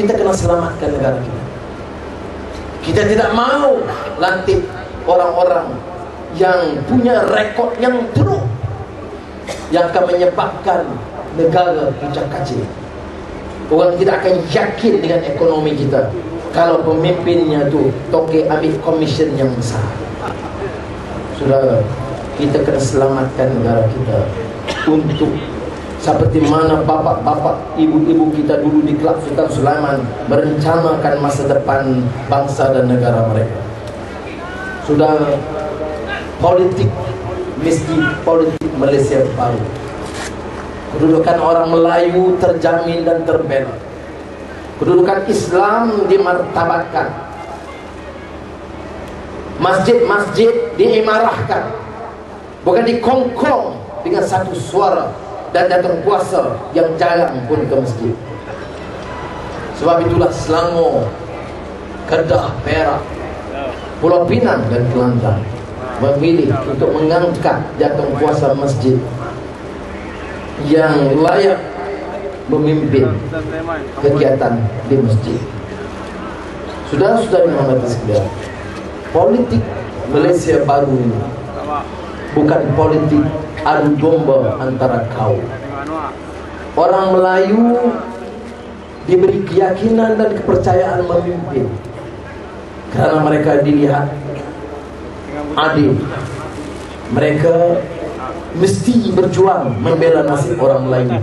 kita kena selamatkan negara kita. Kita tidak mau lantik orang-orang yang punya rekod yang buruk, yang akan menyebabkan negara puncak-kacir. Orang tidak akan yakin dengan ekonomi kita kalau pemimpinnya tu toke ambil komisen yang besar. Saudara, kita kena selamatkan negara kita untuk seperti mana bapak-bapak, ibu-ibu kita dulu di Kelab Sultan Sulaiman merencanakan masa depan bangsa dan negara mereka. Saudara, politik mesti politik Malaysia baru. Kedudukan orang Melayu terjamin dan terbela. Kedudukan Islam dimartabatkan. Masjid-masjid diimarahkan, bukan dikongkong dengan satu suara dan datang puasa yang jarang pun ke masjid. Sebab itulah Selangor, Kedah, Perak, Pulau Pinang dan Kelantan memilih untuk mengangkat jantung puasa masjid yang layak memimpin kegiatan di masjid. Saudara-saudari Muhammad sekalian, politik Malaysia baru ini bukan politik adu domba antara kaum. Orang Melayu diberi keyakinan dan kepercayaan memimpin karena mereka dilihat adil. Mereka mesti berjuang membela nasib orang Melayu,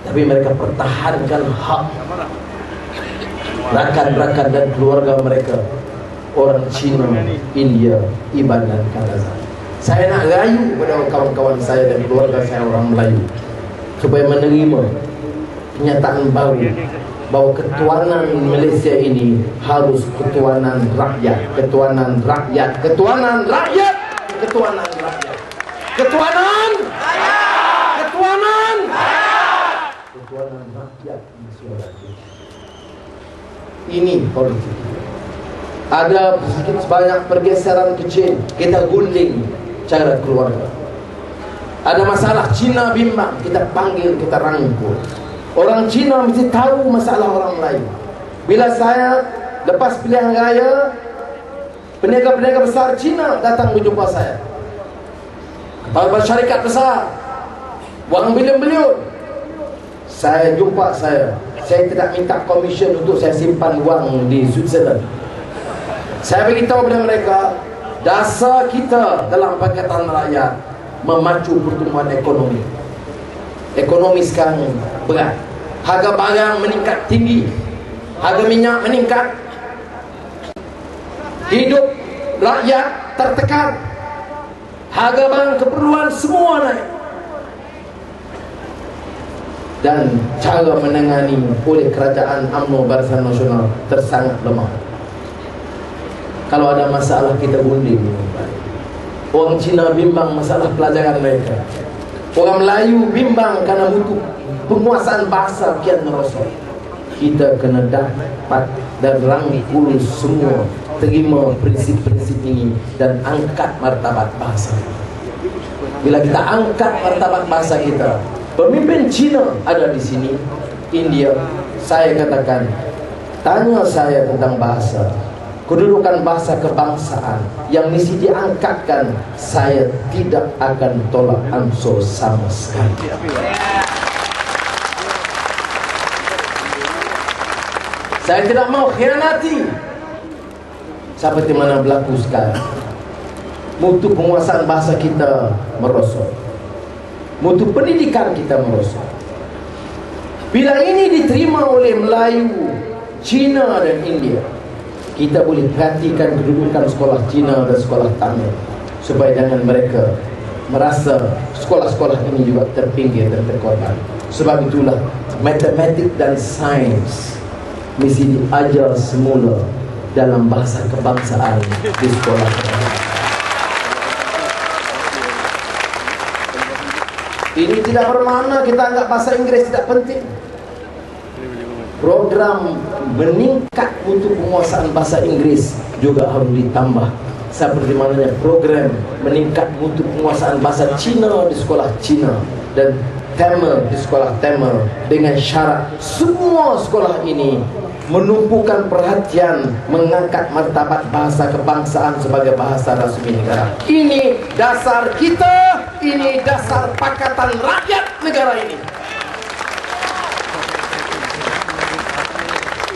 tapi mereka pertahankan hak rakan-rakan dan keluarga mereka, orang Cina, India, Iban dan Kazakh. Saya nak rayu kepada kawan-kawan saya dan keluarga saya orang Melayu supaya menerima kenyataan baru bahawa ketuanan Malaysia ini harus ketuanan rakyat, ketuanan rakyat, ketuanan rakyat, ketuanan rakyat, ketuanan rakyat, ketuanan rakyat, ketuanan rakyat. Ini politik. Ada sedikit sebanyak pergeseran kecil, kita guling cara keluarga. Ada masalah Cina bimbang, kita panggil, kita rangkul. Orang Cina mesti tahu masalah orang Melayu. Bila saya lepas pilihan raya, peniaga-peniaga besar Cina datang berjumpa saya, kepala syarikat besar, wang bilion-bilion. Saya jumpa saya tidak minta komisen untuk saya simpan wang di Switzerland. Saya beritahu kepada mereka, dasar kita dalam Pakatan Rakyat memacu pertumbuhan ekonomi. Ekonomi sekarang berat. Harga barang meningkat tinggi, harga minyak meningkat, hidup rakyat tertekan, harga barang keperluan semua naik. Dan cara menangani oleh kerajaan UMNO Barisan Nasional tersangat lemah. Kalau ada masalah kita gunding. Orang Cina bimbang masalah pelajaran mereka. Orang Melayu bimbang karena butuh penguasaan bahasa kian merosot. Kita kena dapat dan rangkul semua, terima prinsip-prinsip ini dan angkat martabat bahasa. Bila kita angkat martabat bahasa kita, pemimpin Cina ada di sini, India. Saya katakan, tanya saya tentang bahasa, kedudukan bahasa kebangsaan yang mesti diangkatkan, saya tidak akan tolak ansur sama sekali. Saya tidak mau khianati seperti mana berlaku sekarang. Mutu penguasaan bahasa kita merosot, mutu pendidikan kita merosot. Bila ini diterima oleh Melayu, Cina dan India, kita boleh perhatikan kedudukan sekolah Cina dan sekolah Tamil, supaya jangan mereka merasa sekolah-sekolah ini juga terpinggir dan terkorban. Sebab itulah matematik dan sains mesti diajar semula dalam bahasa kebangsaan di sekolah. Ini tidak bermakna kita anggap bahasa Inggeris tidak penting. Program meningkat untuk penguasaan bahasa Inggris juga harus ditambah, seperti mana program meningkat untuk penguasaan bahasa Cina di sekolah Cina dan Tamil di sekolah Tamil, dengan syarat semua sekolah ini menumpukan perhatian, mengangkat martabat bahasa kebangsaan sebagai bahasa rasmi negara. Ini dasar kita, ini dasar Pakatan Rakyat negara ini.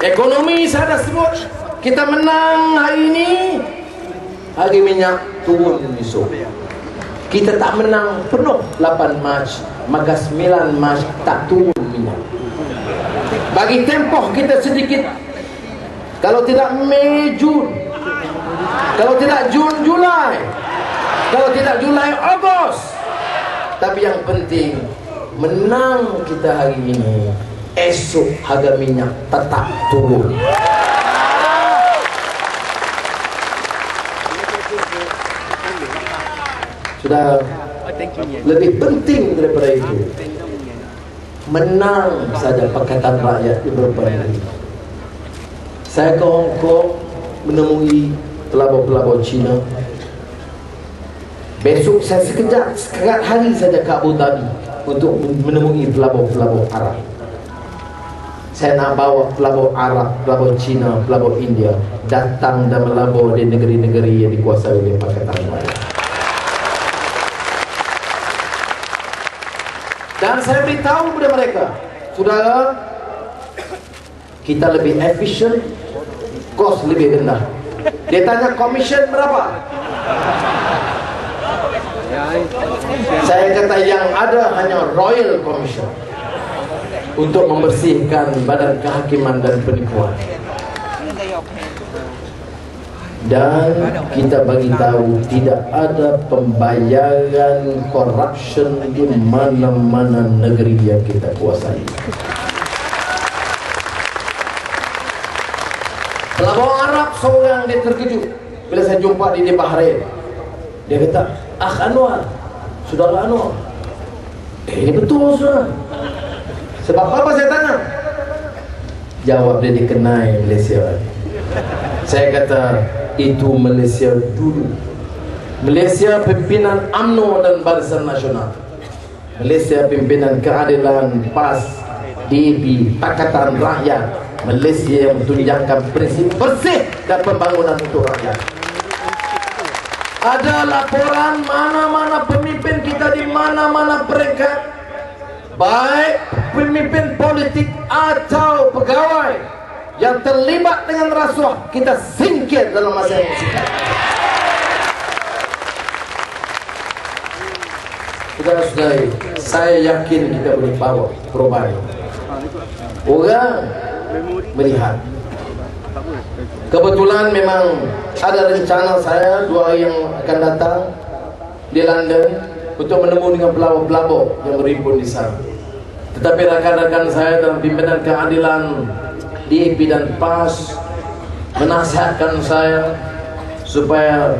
Ekonomi saya dah sebut, kita menang hari ini, hari minyak turun besok. Kita tak menang penuh 8 Mac, maka 9 Mac tak turun minyak. Bagi tempoh kita sedikit. Kalau tidak Mei, Jun. Kalau tidak Jun, Julai. Kalau tidak Julai, Ogos. Tapi yang penting, menang kita hari ini, esok harga minyak tetap turun. Sudah lebih penting daripada itu, menang saja Pakatan Rakyat di beberapa negeri. Saya ke Hong Kong menemui pelabur-pelabur Cina. Besok saya sekejap hari saja ke Abu Dhabi untuk menemui pelabur-pelabur Arab. Saya nak bawa pelabur Arab, pelabur Cina, pelabur India datang dan melabur di negeri-negeri yang dikuasai oleh Pakatan Rakyat. Dan saya beritahu kepada mereka, saudara, kita lebih efisien, kos lebih rendah. Dia tanya komisen berapa? Saya kata yang ada hanya Royal Commission untuk membersihkan badan kehakiman dan penipuan. Dan kita bagi tahu tidak ada pembayaran corruption di mana-mana negeri yang kita kuasai. Pelabur Arab seorang dia terkejut bila saya jumpa dia di Bahrain. Dia kata, "Akh Anwar, saudara Anwar, ini betul saudara." Sebab apa saya tanya? Jawab dia, dikenai Malaysia. Saya kata, itu Malaysia dulu. Malaysia pimpinan UMNO dan Barisan Nasional. Malaysia pimpinan keadilan, PAS, DAP, Pakatan Rakyat. Malaysia yang menunjukkan prinsip bersih dan pembangunan untuk rakyat. Ada laporan mana-mana pemimpin kita di mana-mana peringkat, baik pemimpin politik atau pegawai yang terlibat dengan rasuah, kita singkir dalam masa yang singkat. Saudara-saudari, saya yakin kita boleh bawa perubahan. Orang melihat. Kebetulan memang ada rencana saya 2 hari yang akan datang di London untuk menemui dengan pelabur-pelabur yang berhimpun di sana. Tetapi rakan-rakan saya dalam pimpinan keadilan, DAP dan PAS menasihatkan saya supaya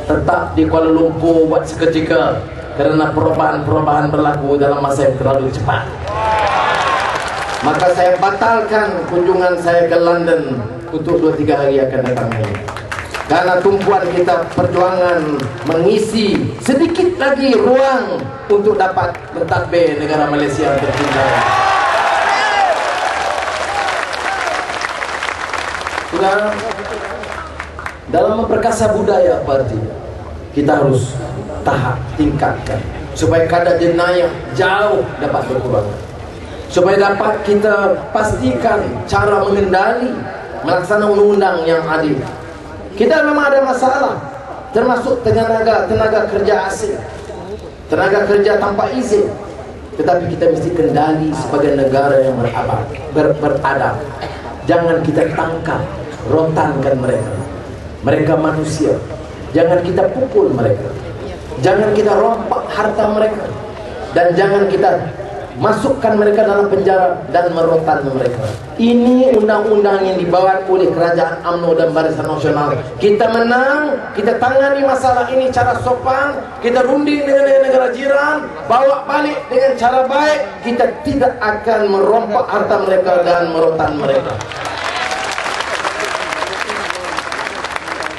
tetap di Kuala Lumpur buat seketika, kerana perubahan-perubahan berlaku dalam masa yang terlalu cepat. Maka saya batalkan kunjungan saya ke London untuk 2-3 hari akan datang ini. Karena tumpuan kita perjuangan mengisi sedikit lagi ruang untuk dapat mentadbir negara Malaysia yang tertinggal. Sudah, dalam memperkasa budaya parti, kita harus tahap tingkatkan supaya kadar jenayah jauh dapat berkurang, supaya dapat kita pastikan cara mengendali melaksanakan undang-undang yang adil. Kita memang ada masalah, termasuk tenaga kerja asing, tenaga kerja tanpa izin. Tetapi kita mesti kendali sebagai negara yang beradab. Jangan kita tangkap, rotankan mereka. Mereka manusia. Jangan kita pukul mereka. Jangan kita rompak harta mereka. Dan jangan kita masukkan mereka dalam penjara dan merotan mereka. Ini undang-undang yang dibawa oleh kerajaan UMNO dan Barisan Nasional. Kita menang, kita tangani masalah ini cara sopan, kita runding dengan negara jiran, bawa balik dengan cara baik. Kita tidak akan merompak harta mereka dan merotan mereka.